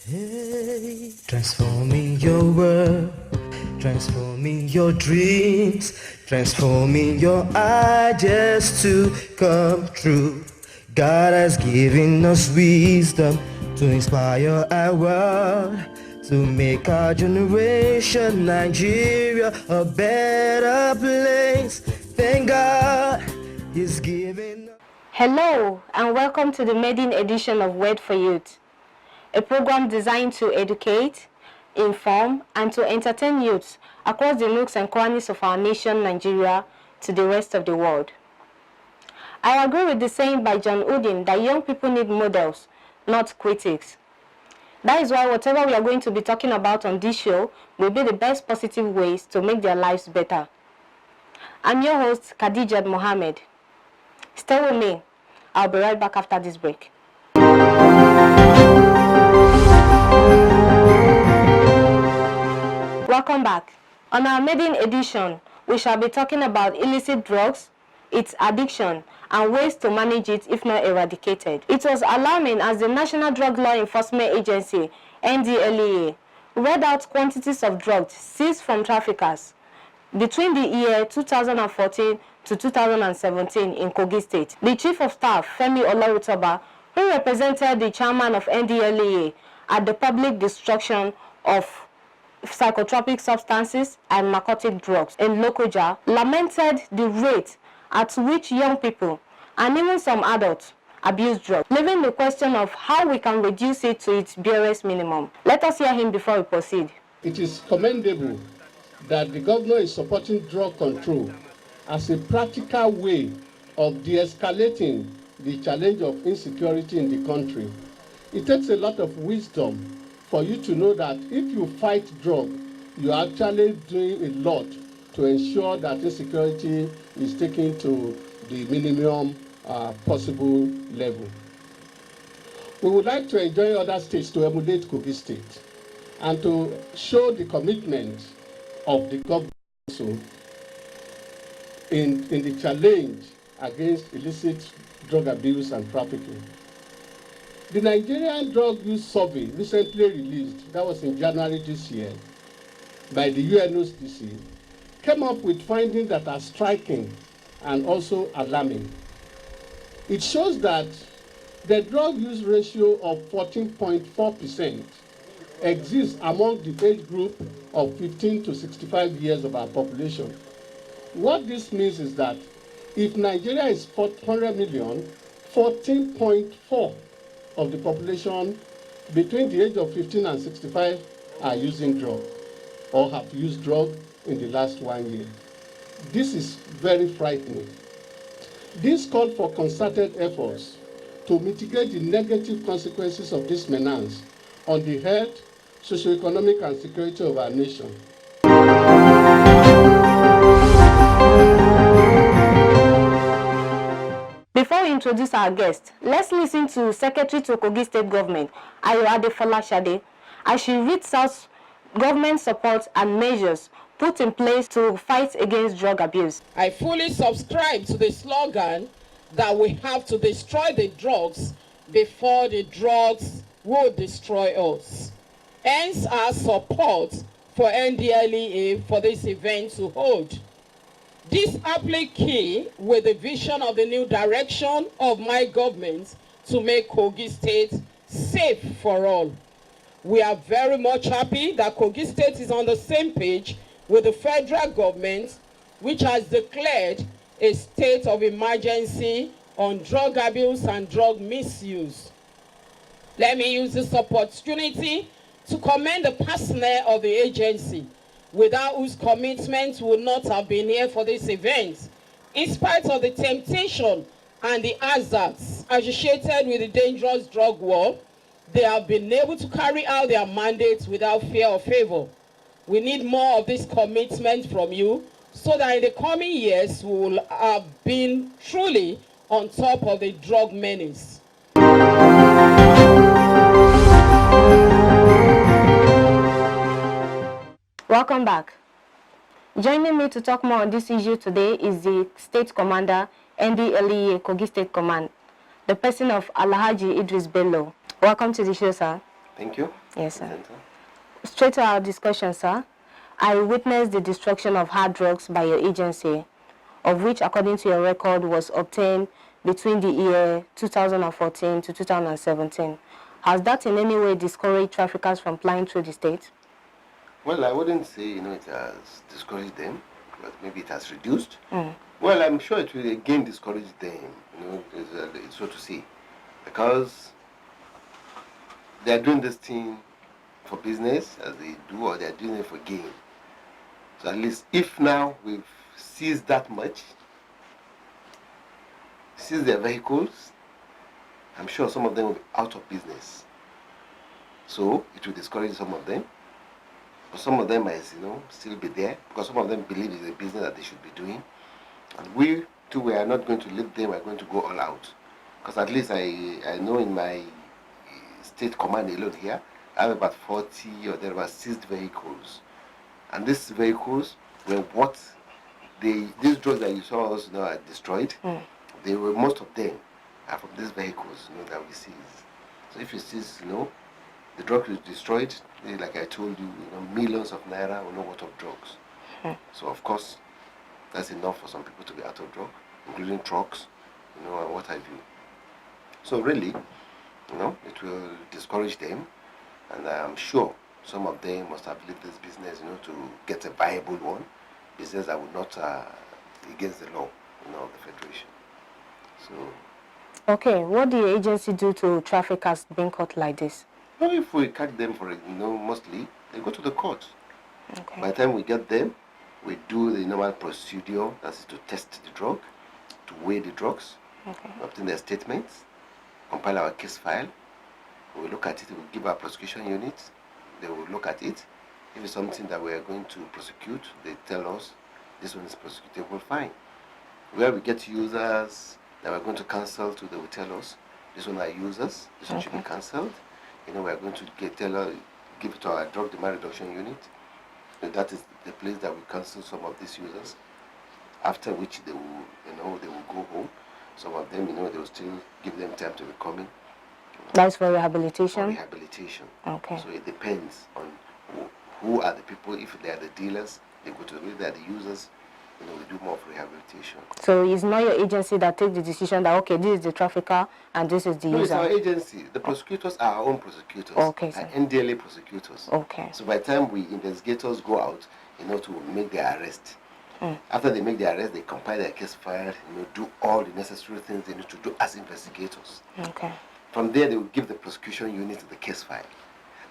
Hey, transforming your world, transforming your dreams, transforming your ideas to come true. God has given us wisdom to inspire our world, to make our generation, Nigeria, a better place. Thank God He's given. Hello and welcome to the maiden edition of Word for Youth, a program designed to educate, inform, and to entertain youths across the nooks and crannies of our nation, Nigeria, to the rest of the world. I agree with the saying by John Udin that young people need models, not critics. That is why whatever we are going to be talking about on this show will be the best positive ways to make their lives better. I'm your host, Khadijat Mohammed. Stay with me. I'll be right back after this break. Welcome back. On our maiden edition, we shall be talking about illicit drugs, its addiction, and ways to manage it if not eradicated. It was alarming as the National Drug Law Enforcement Agency, NDLEA, read out quantities of drugs seized from traffickers between the year 2014 to 2017 in Kogi State. The Chief of Staff, Femi Olarutoba, who represented the chairman of NDLEA at the public destruction of psychotropic substances and narcotic drugs in Lokoja, lamented the rate at which young people and even some adults abuse drugs, leaving the question of how we can reduce it to its barest minimum. Let us hear him before we proceed. It is commendable that the governor is supporting drug control as a practical way of de-escalating the challenge of insecurity in the country. It takes a lot of wisdom for you to know that if you fight drug, you are actually doing a lot to ensure that insecurity is taken to the minimum possible level. We would like to enjoin other states to emulate Kogi State and to show the commitment of the government also in the challenge against illicit drug abuse and trafficking. The Nigerian Drug Use Survey recently released, that was in January this year, by the UNODC, came up with findings that are striking and also alarming. It shows that the drug use ratio of 14.4% exists among the age group of 15 to 65 years of our population. What this means is that if Nigeria is 400 million, 14.4 of the population between the age of 15 and 65 are using drug or have used drug in the last 1 year. This is very frightening. This called for concerted efforts to mitigate the negative consequences of this menace on the health, socioeconomic, and security of our nation. Before we introduce our guest, let's listen to Secretary to Kogi State Government, Ayoade Folashade, as she reads out government support and measures put in place to fight against drug abuse. I fully subscribe to the slogan that we have to destroy the drugs before the drugs will destroy us. Hence our support for NDLEA for this event to hold. This aptly key with the vision of the new direction of my government to make Kogi State safe for all. We are very much happy that Kogi State is on the same page with the federal government, which has declared a state of emergency on drug abuse and drug misuse. Let me use this opportunity to commend the personnel of the agency, without whose commitment would not have been here for this event. In spite of the temptation and the hazards associated with the dangerous drug war, they have been able to carry out their mandates without fear or favor. We need more of this commitment from you so that in the coming years we will have been truly on top of the drug menace. Welcome back. Joining me to talk more on this issue today is the State Commander, NDLEA Kogi State Command, the person of Alhaji Idris Bello. Welcome to the show, sir. Thank you. Yes, sir. Presenter. Straight to our discussion, sir. I witnessed the destruction of hard drugs by your agency, of which, according to your record, was obtained between the year 2014 to 2017. Has that in any way discouraged traffickers from flying through the state? Well, I wouldn't say, it has discouraged them, but maybe it has reduced. Well, I'm sure it will again discourage them, so to say, because they are doing this thing for business, as they do, or they are doing it for gain. So at least if now we've seized that much, seized their vehicles, I'm sure some of them will be out of business. So it will discourage some of them. But some of them might, still be there, because some of them believe it's a business that they should be doing. And we too, we are not going to leave them, we are going to go all out. Because at least I know in my state command alone here, I have about 40 or there were seized vehicles. And these vehicles were what these drugs that you saw us are destroyed, they were, most of them are from these vehicles that we seized. So if you seize, the drug is destroyed, like I told you, millions of naira or no worth of drugs. So of course, that's enough for some people to be out of drug, including trucks, and what have you. So really, it will discourage them, and I'm sure some of them must have left this business, to get a viable one, business that would not against the law, of the federation. So. Okay, what do the agency do to traffickers being caught like this? Well, if we catch them for mostly they go to the court. Okay. By the time we get them, we do the normal procedure, that is to test the drug, to weigh the drugs, obtain their statements, compile our case file. We will look at it, we will give our prosecution unit, they will look at it. If it's something that we are going to prosecute, they tell us this one is prosecutable, fine. Where we get users that we're going to cancel to, they will tell us this one are users, this one should be cancelled. We are going to give it to our drug demand reduction unit. That is the place that we cancel some of these users. After which they will, they will go home. Some of them, they will still give them time to be coming. That's for rehabilitation? For rehabilitation. Okay. So it depends on who are the people. If they are the dealers, they go to them. If they are the users, we do more of rehabilitation. So it's not your agency that takes the decision that, okay, this is the trafficker and this is the user? No, it's our agency. The prosecutors are our own prosecutors. Okay, sir. Ndlea prosecutors. Okay. So by the time we investigators go out, to make their arrest. After they make their arrest, they compile their case file, do all the necessary things they need to do as investigators. Okay. From there, they will give the prosecution unit the case file.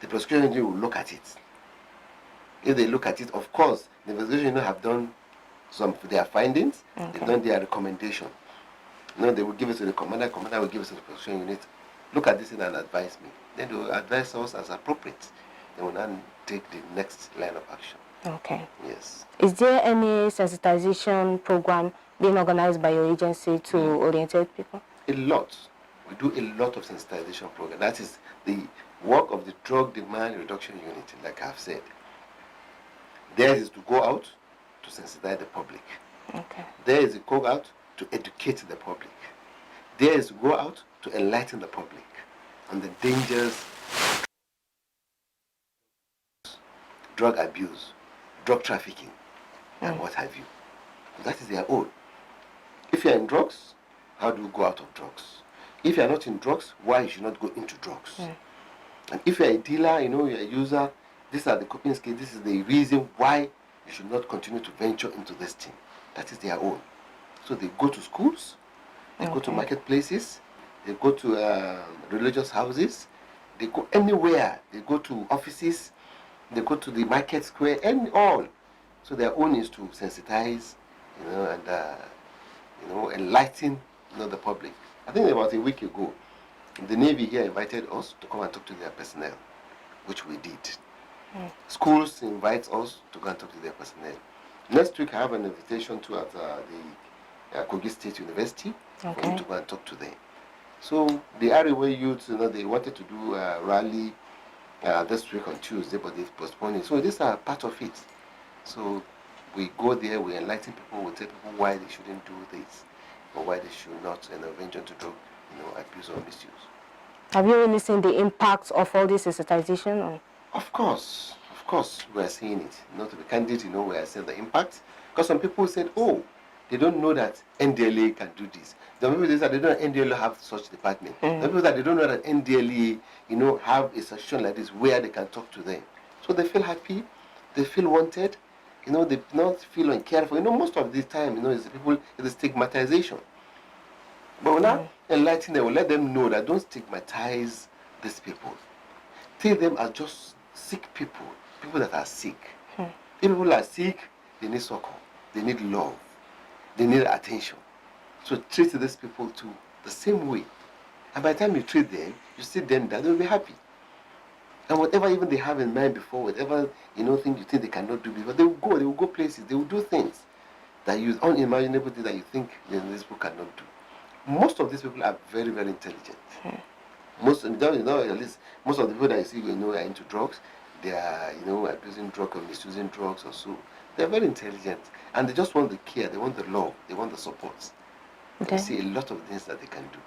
The prosecution unit will look at it. If they look at it, of course, the investigation unit have done some of their findings, they've done their recommendation. They will give it to the commander will give it to the prosecution unit. Look at this and advise me. Then they will advise us as appropriate. They will then take the next line of action. Okay. Yes. Is there any sensitization program being organized by your agency to orientate people? A lot. We do a lot of sensitization program. That is the work of the drug demand reduction unit, like I've said. Theirs is to go out to sensitize the public. Okay. There is a go out to educate the public. There is to go out to enlighten the public on the dangers of drug abuse, drug trafficking, and what have you. That is their own. If you are in drugs, how do you go out of drugs? If you are not in drugs, why you should not go into drugs? And if you are a dealer, you are a user, these are the coping skills, this is the reason why you should not continue to venture into this thing. That is their own. So they go to schools, they go to marketplaces, they go to religious houses, they go anywhere, they go to offices, they go to the market square, and all. So their own is to sensitize, and enlighten, the public. I think about a week ago, the Navy here invited us to come and talk to their personnel, which we did. Schools invite us to go and talk to their personnel. Next week, I have an invitation to at the KOGI State University for me to go and talk to them. So the Arewa youth, they wanted to do a rally this week on Tuesday, but they postponed it. So these are part of it. So we go there, we enlighten people, we tell people why they shouldn't do this, or why they should not venture to drug, abuse or misuse. Have you really seen the impact of all this sensitization? Or? Of course, we are seeing it. Not to be candid, we are seeing the impact. Because some people said, oh, they don't know that NDLA can do this. The people say they don't know NDLA have such department. The people that they don't know that NDLA, have a section like this where they can talk to them. So they feel happy, they feel wanted, they do not feel uncared for. Most of the time, it's the stigmatization. But we'll not enlighten them, we'll let them know that don't stigmatize these people. Take them as just sick people that are sick. If people are sick, they need succor, they need love, they need attention. So treat these people too the same way. And by the time you treat them, you see them that they'll be happy. And whatever even they have in mind before, whatever thing you think they cannot do before, they will go places, they will do things that you unimaginable things that you think these people cannot do. Most of these people are very, very intelligent. Most at least most of the people that you see are into drugs, they are abusing drugs or misusing drugs or so. They're very intelligent and they just want the care, they want the love, they want the support. Okay. You see a lot of things that they can do.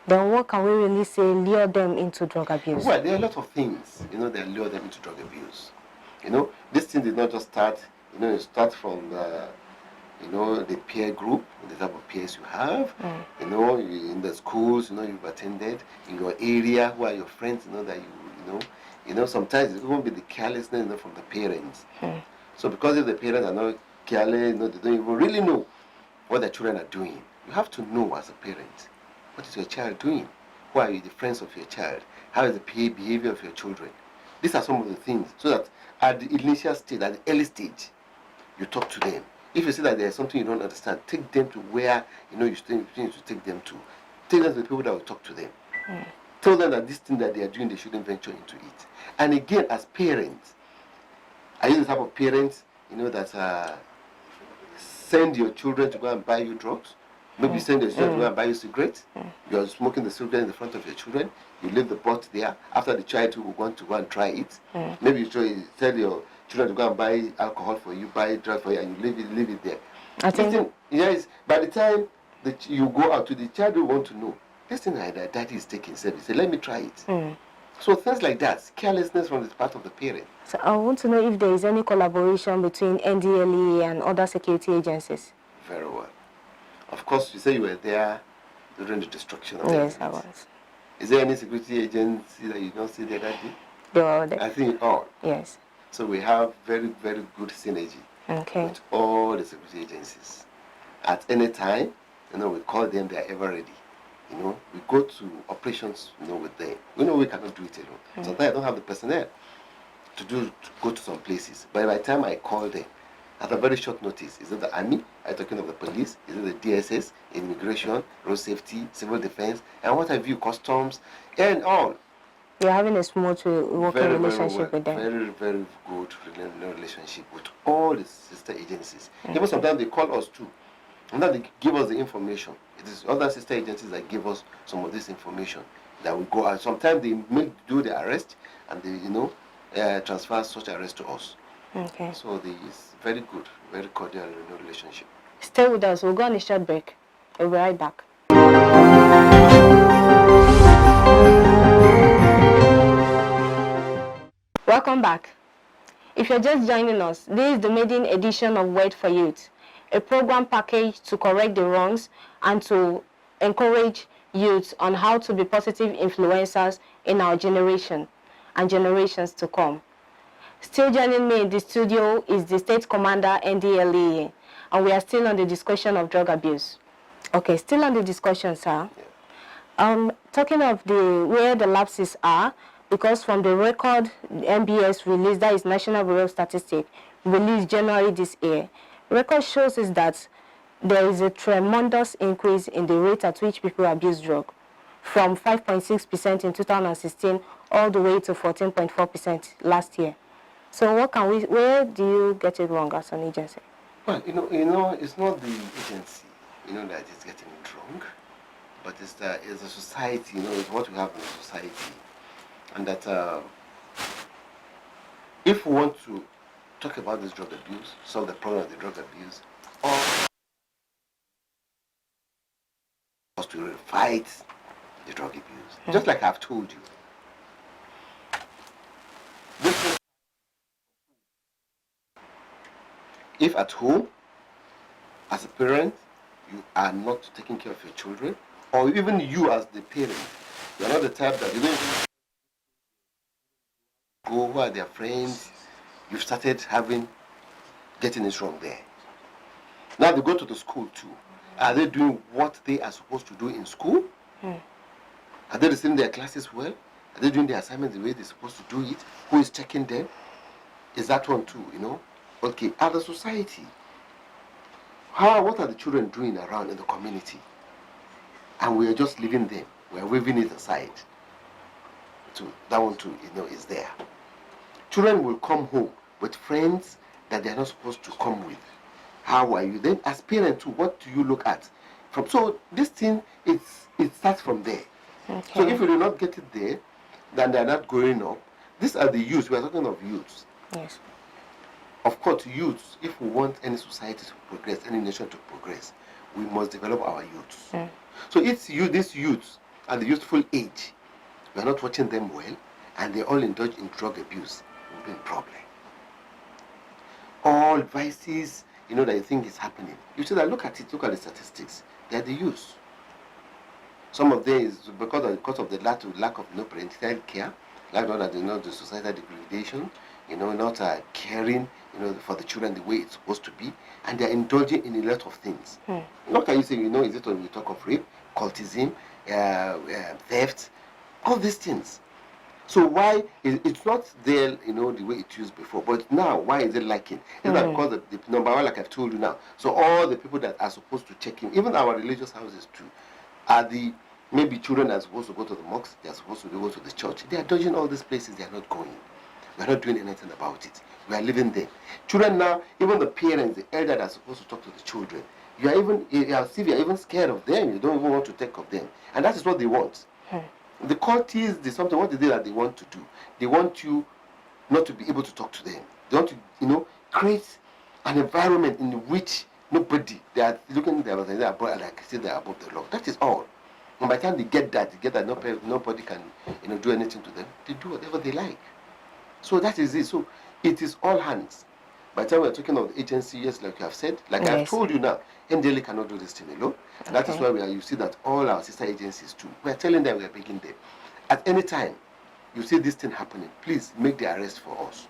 Then what can we really say lure them into drug abuse? Well, there are a lot of things, that lure them into drug abuse. This thing did not just start, it starts from the peer group, the type of peers you have, in the schools, you've attended, in your area, who are your friends, that sometimes it won't be the carelessness, from the parents. So because if the parents are not careless, they don't even really know what their children are doing. You have to know as a parent, what is your child doing? Who are the friends of your child? How is the behavior of your children? These are some of the things, so that at the initial stage, at the early stage, you talk to them. If you see that there's something you don't understand, take them to where you need to take them to. Take them to the people that will talk to them. Tell them that this thing that they are doing, they shouldn't venture into it. And again, as parents, are you the type of parents that send your children to go and buy you drugs? Maybe you send your children to go and buy you cigarettes. You are smoking the cigarette in the front of your children. You leave the butt there. After the child will want to go and try it. Maybe you tell your children to go and buy alcohol for you, buy drugs for you, and you leave it there. I think yes. By the time that you go out to the child, will want to know this thing that daddy is taking service. Say, let me try it. So things like that, carelessness from the part of the parent. So I want to know if there is any collaboration between NDLEA and other security agencies. Very well. Of course, you say you were there during the destruction of Yes, I was. Is there any security agency that you don't see there that day? They were all there. I think all. Yes. So we have very, very good synergy with all the security agencies. At any time, we call them, they are ever ready. We go to operations, with them. We know we cannot do it alone. Sometimes I don't have the personnel to go to some places. But by the time I call them, at a very short notice, is it the army? Are you talking of the police? Is it the DSS, immigration, road safety, civil defense, and what have you, customs, and all? You're having a smooth working relationship with them. Very, very good relationship with all the sister agencies. Even sometimes they call us too. And then they give us the information. It is other sister agencies that give us some of this information that we go out. Sometimes they do the arrest and they, transfer such arrest to us. Okay. So it's very good, very cordial relationship. Stay with us. We'll go on a short break. We'll be right back. Welcome back. If you're just joining us, this is the maiden edition of Word for Youth, a program package to correct the wrongs and to encourage youth on how to be positive influencers in our generation and generations to come. Still joining me in the studio is the State Commander, Ndlea, and we are still on the discussion of drug abuse. Okay, still on the discussion, sir. Talking of where the lapses are, because from the record NBS released, that is National Bureau of Statistics, released January this year, record shows is that there is a tremendous increase in the rate at which people abuse drugs, from 5.6% in 2016 all the way to 14.4% last year. So where do you get it wrong as an agency? Well, it's not the agency, that is getting it wrong, but it's a society, it's what we have in the society. And that if we want to talk about this drug abuse, solve the problem of the drug abuse, or us to fight the drug abuse. Just like I've told you. If at home, as a parent, you are not taking care of your children, or even you as the parent, you are not the type that you don't go, who are their friends, you've started getting it wrong there. Now they go to the school too. Are they doing what they are supposed to do in school? Are they receiving their classes well? Are they doing their assignments the way they're supposed to do it? Who is checking them? Is that one too, Okay, as a society, what are the children doing around in the community? And we are just leaving them. We are waving it aside. That one too, is there. Children will come home with friends that they are not supposed to come with. How are you? Then as parents too, what do you look at? So this thing, it starts from there. Okay. So if we do not get it there, then they are not growing up. These are the youths. We are talking of youths. Yes. Of course, youths, if we want any society to progress, any nation to progress, we must develop our youths. So it's these youths at the youthful age, we are not watching them well, and they all indulge in drug abuse. It will be a problem. All vices, that you think is happening. You see that, look at the statistics. They are the youths. Some of them is because of the lack of parental care, like the societal degradation, not caring, for the children the way it's supposed to be, and they're indulging in a lot of things. What can you say? Is it when we talk of rape, cultism, theft, all these things? So why it's not there, the way it used before, but now why is it lacking? Is that because the number one, like I've told you now? So all the people that are supposed to check in, even our religious houses too, are the maybe children that are supposed to go to the mosque, they are supposed to go to the church. They are dodging all these places. They are not going. We are not doing anything about it. We are living there. Children now, even the parents, the elder that are supposed to talk to the children, you are even scared of them. You don't even want to take of them, and that is what they want. The cultists, what is it that they want to do? They want you not to be able to talk to them. They want to, create an environment in which they are looking at them they are above the law. That is all. And by the time they get that nobody can, do anything to them. They do whatever they like. So that is it. So it is all hands. By the time we're talking of the agency, yes, like you have said, like I've told you now, Ndlea cannot do this thing alone. And that is why you see that all our sister agencies too, we are telling them, we are begging them. At any time you see this thing happening, please make the arrest for us.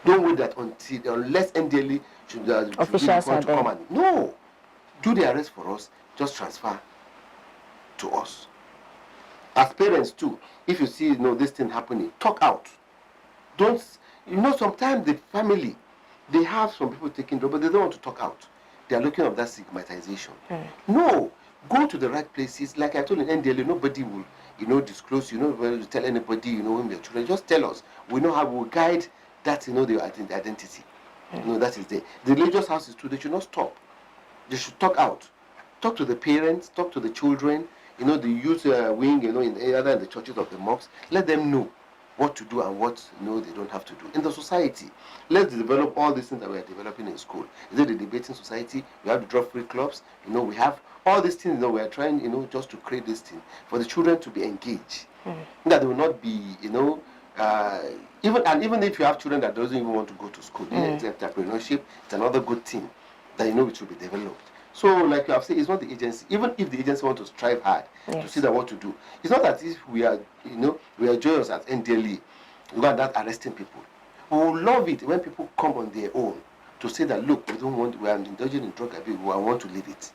Don't wait that unless Ndlea should officials want to come and no, do the arrest for us. Just transfer to us. As parents too, if you see this thing happening, talk out. Don't sometimes the family, they have some people taking drugs, but they don't want to talk out. They are looking at that stigmatization. No, go to the right places. Like I told you, Ndlea, nobody will, disclose. Will tell anybody, when your children. Just tell us. We know how we'll guide that, the identity. That is there. The religious houses too. They should not stop. They should talk out. Talk to the parents. Talk to the children. The youth wing. In the churches of the mosques. Let them know what to do and what they don't have to do. In the society, let's develop all these things that we are developing in school. Is it the debating society? We have the drug-free clubs. We have all these things. We are trying, just to create this thing for the children to be engaged. That they will not be, even if you have children that doesn't even want to go to school, entrepreneurship, it's another good thing that it should be developed. So, like you have said, it's not the agency. Even if the agency want to strive hard to see that what to do, it's not as if we are, we are joyous at Ndlea. We are not arresting people. We will love it when people come on their own to say that, look, we are indulging in drug abuse. We want to leave it.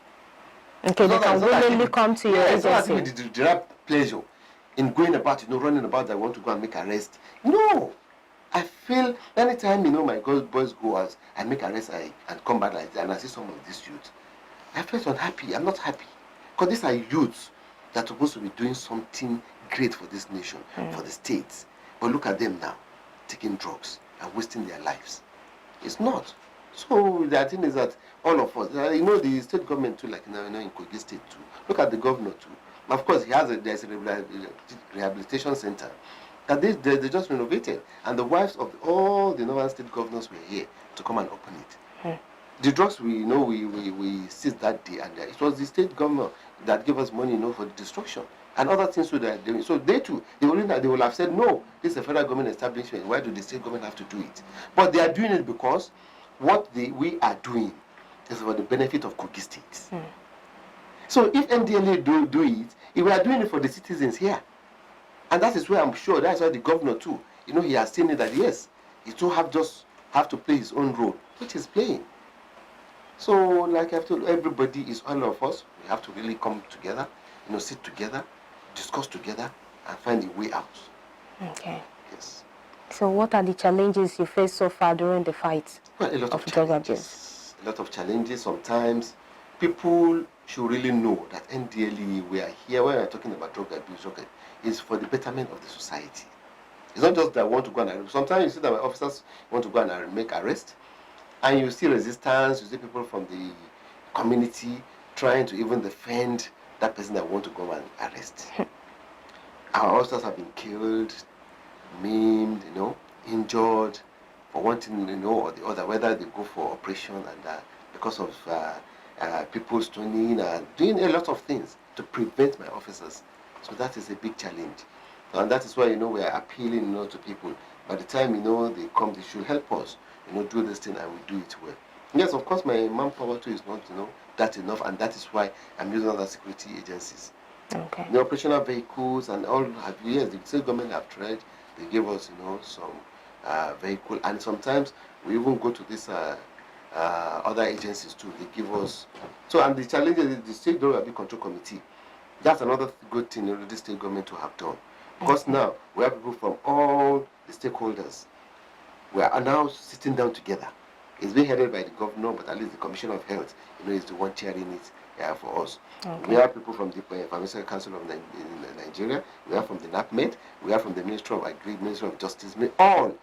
Okay, they can willingly come to your agency. It's not as if they derive pleasure in going about, running about. That want to go and make arrest. No. I feel anytime my boys go out and make arrests and come back like that, and I see some of these youths, I feel unhappy. I'm not happy. Because these are youths that are supposed to be doing something great for this nation, for the states. But look at them now, taking drugs and wasting their lives. It's not. So the thing is that all of us, the state government too, like in KOGI state too. Look at the governor too. Of course, there's a rehabilitation center that they just renovated. And the wives of all the northern state governors were here to come and open it. The drugs we seized that day, and it was the state government that gave us money, for the destruction. and other things they are doing. So they too, they will have said, no, this is a federal government establishment. Why do the state government have to do it? But they are doing it because what we are doing is for the benefit of KOGI states. So if Ndlea do it, we are doing it for the citizens here. And that is where I'm sure, that's why the governor too, he has seen it that yes, he too have to play his own role, which is playing. So like I've told everybody, is all of us, we have to really come together, sit together, discuss together, and find a way out. Okay. Yes. So what are the challenges you faced so far during the fight Well, a lot of drug abuse? challenges. A lot of challenges. Sometimes people should really know that Ndlea, we are here when we are talking about drug abuse, is for the betterment of the society. It's not just that I want to go and arrest. Sometimes you see that my officers want to go and make arrest, and you see resistance, you see people from the community trying to even defend that person that want to go and arrest. Our officers have been killed, maimed, injured for one thing, or the other, whether they go for operation and because of people stoning and doing a lot of things to prevent my officers. So that is a big challenge. And that is why, we are appealing, to people. By the time, they come, they should help us, do this thing, and we do it well. Yes, of course, my manpower too is not, that enough, and that is why I'm using other security agencies. Okay. The operational vehicles and all yes, the state government have tried. They give us, some vehicle, and sometimes we even go to these other agencies too. They give us. So, and the challenge is the State Drug Abuse Control Committee. That's another good thing the state government to have done. Because now we have people from all the stakeholders. We are now sitting down together. It's being headed by the governor, but at least the Commissioner of Health, is the one chairing it for us. Okay. We have people from the Pharmaceutical Council of Nigeria. We have from the NAPMED. We have from the Ministry of Agri, Ministry of Justice. All,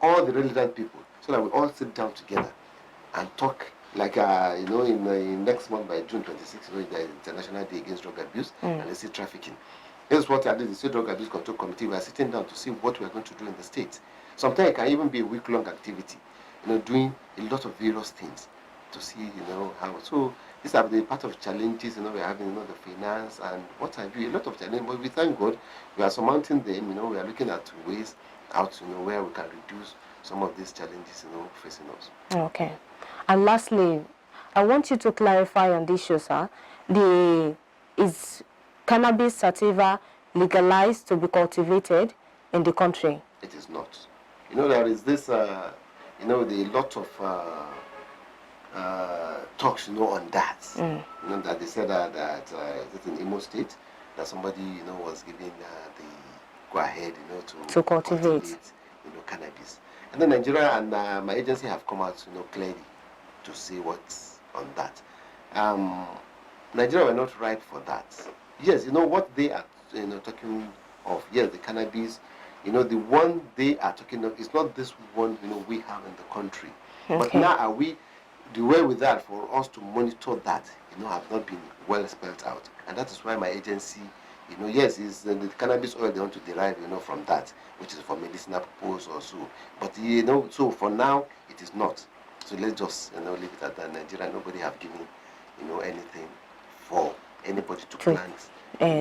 all the relevant people, so that we all sit down together and talk. Like in next month by June 26th, the International Day Against Drug Abuse and illicit trafficking. This is what I did. The State Drug Abuse Control Committee. We are sitting down to see what we are going to do in the state. Sometimes it can even be a week-long activity. Doing a lot of various things to see, how. So these are the part of challenges. We're having, the finance and what have you. A lot of challenges, but we thank God we are surmounting them. We are looking at ways out, where we can reduce some of these challenges, facing us. Okay. And lastly, I want you to clarify on this show, sir. Is cannabis sativa legalized to be cultivated in the country? It is not. There is this, the lot of talks, on that. That they said that it's in Imo State that somebody, was giving the go ahead, to cultivate, cannabis. And then Nigeria and my agency have come out, clearly to say what's on that. Nigeria were not right for that. Yes, what they are, talking of. Yes, the cannabis. The one they are talking of is not this one, we have in the country. Okay. But now are we, the way with that for us to monitor that, have not been well spelled out. And that is why my agency, yes, is the cannabis oil they want to derive, from that, which is for medicinal purpose or so. But, so for now, it is not. So let's just, leave it at that. Nigeria, nobody have given, anything for anybody to plant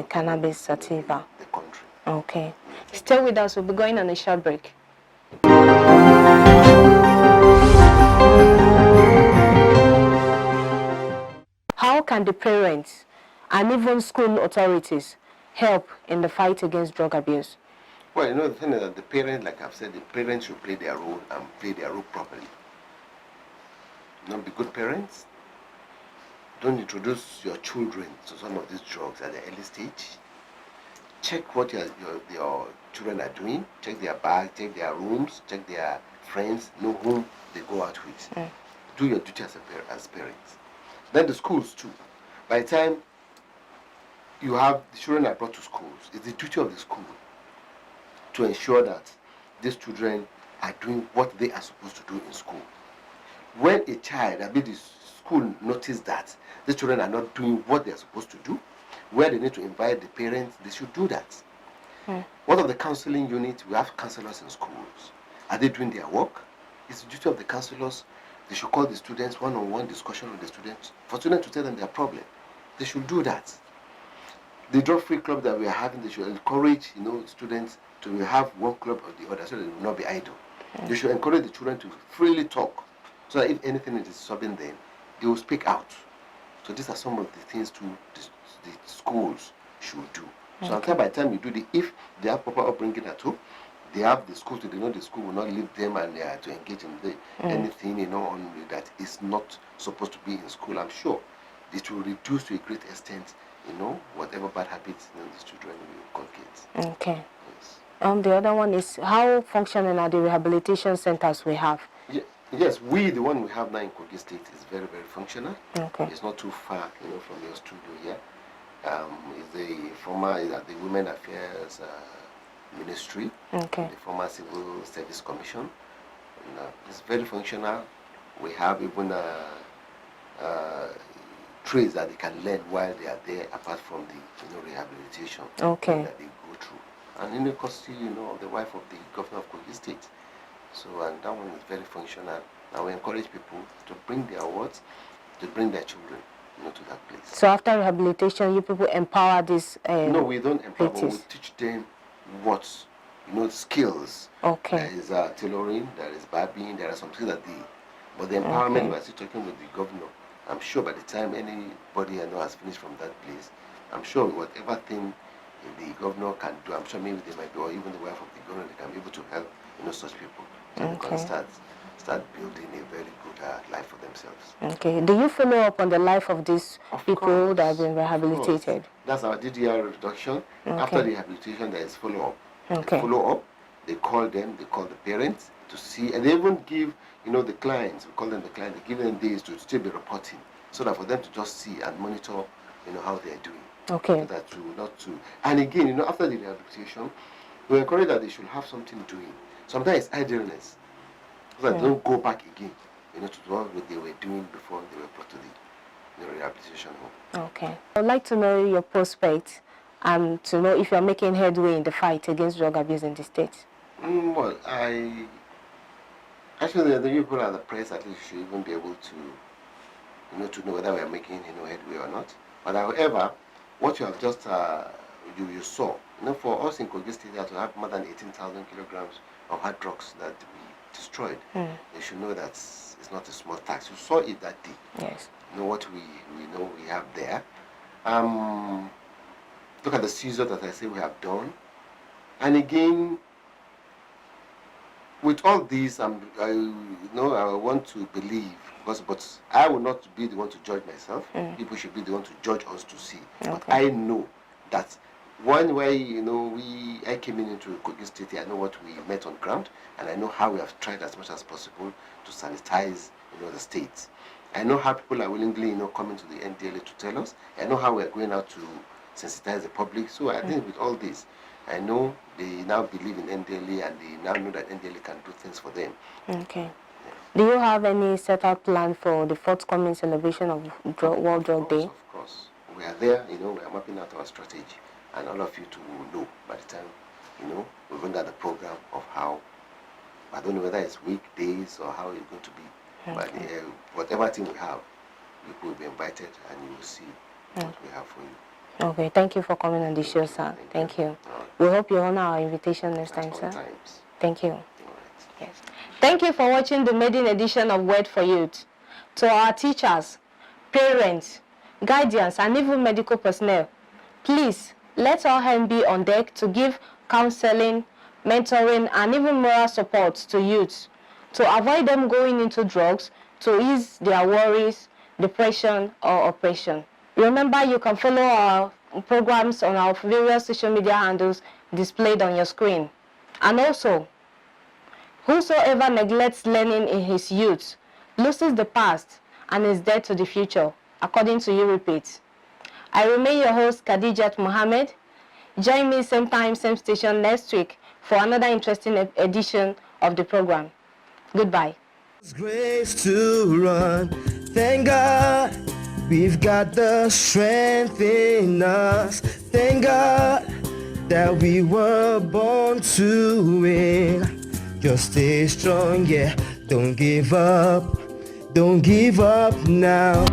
cannabis sativa. The country. Okay. Stay with us. We'll be going on a short break. How can the parents and even school authorities help in the fight against drug abuse? Well, the thing is that the parents, like I've said, the parents should play their role and play their role properly. Be good parents. Don't introduce your children to some of these drugs at the early stage. Check what your children are doing. Check their bag, check their rooms, check their friends, know whom they go out with. Do your duty as parents. Then the schools too. By the time you have the children are brought to schools, it's the duty of the school to ensure that these children are doing what they are supposed to do in school. When a child, the school notice that the children are not doing what they are supposed to do, where they need to invite the parents, they should do that. What of the counseling unit? We have counselors in schools. Are they doing their work? It's the duty of the counselors. They should call the students, one-on-one discussion with the students, for students to tell them their problem. They should do that. the drug-free club that we are having, they should encourage, students to have one club or the other so that they will not be idle. They should encourage the children to freely talk so that if anything is disturbing them, they will speak out. So these are some of the things the schools should do. So until by the time you do if they have proper upbringing at home, they have the school, so they know the school will not leave them and to engage in anything, that is not supposed to be in school. I'm sure it will reduce to a great extent, whatever bad habits these children will inculcate. Okay. Yes. The other one is how functional are the rehabilitation centers we have? Yes, the one we have now in KOGI State is very, very functional. Okay. It's not too far, from your studio here. It's the former the Women Affairs Ministry, Okay. the former Civil Service Commission. And, it's very functional. We have even trades that they can learn while they are there, apart from the rehabilitation Okay. that they go through. And in the custody, of the wife of the governor of KOGI State. So, and that one is very functional. And we encourage people to bring their wards, to bring their children, to that place. So after rehabilitation, you people empower this? No, we don't empower, but we practice. teach them what, skills. Okay. There is tailoring, there is barbing, there are some things that but the empowerment, we're still talking with the governor. I'm sure by the time anybody I know has finished from that place, I'm sure whatever thing the governor can do, I'm sure maybe they might be, or even the wife of the governor, they can be able to help, such people. So they can start building a very good life for themselves. Okay. Do you follow up on the life of these people that have been rehabilitated? That's our DDR reduction. Okay. After rehabilitation, there is follow-up. Okay. They follow up, they call them, they call the parents to see, and they even give, the clients, we call them the clients, they give them days to still be reporting, so that for them to just see and monitor, how they are doing. Okay. So that not to, and again, after the rehabilitation, we encourage that they should have something doing. Sometimes it's idleness, so that they don't go back again, to what they were doing before they were brought to the rehabilitation home. Okay. I'd like to know your prospects and to know if you are making headway in the fight against drug abuse in the state. Well, actually, the people at the press at least should even be able to, to know whether we are making, headway or not. But however, what you have just, you saw, for us in KOGI State to have more than 18,000 kilograms of hard drugs that we destroyed, they should know that it's not a small tax. You saw it that day. Yes. What we have there. Look at the seizure that I say we have done. And again, with all these, I want to believe, but I will not be the one to judge myself. People should be the one to judge us to see. Okay. But I know that one way, I came into KOGI State, I know what we met on ground, and I know how we have tried as much as possible to sanitize, the state. I know how people are willingly, coming to the Ndlea to tell us. I know how we are going out to sensitize the public. So I think with all this, I know they now believe in Ndlea, and they now know that Ndlea can do things for them. Okay. Yeah. Do you have any set out plan for the forthcoming celebration of World Drug Day? Of course. We are there, we are mapping out our strategy, and all of you too will know by the time, we bring out the program of how, I don't know whether it's weekdays or how it's going to be, but whatever thing we have, people will be invited and you will see what we have for you. Okay, thank you for coming on the show, sir. Thank you. We hope you honor our invitation next time, sir. Thank you. Yes. Thank you for watching the maiden edition of Word for Youth. To our teachers, parents, guardians, and even medical personnel, please let all hands be on deck to give counseling, mentoring, and even moral support to youths to avoid them going into drugs, to ease their worries, depression, or oppression. Remember, you can follow our programs on our various social media handles displayed on your screen. And also, whosoever neglects learning in his youth loses the past and is dead to the future, according to Euripate. I remain your host, Khadijat Mohammed. Join me same time, same station next week for another interesting edition of the program. Goodbye. It's grace to run. Thank God we've got the strength in us. Thank God that we were born to win. Just stay strong, yeah. Don't give up. Don't give up now.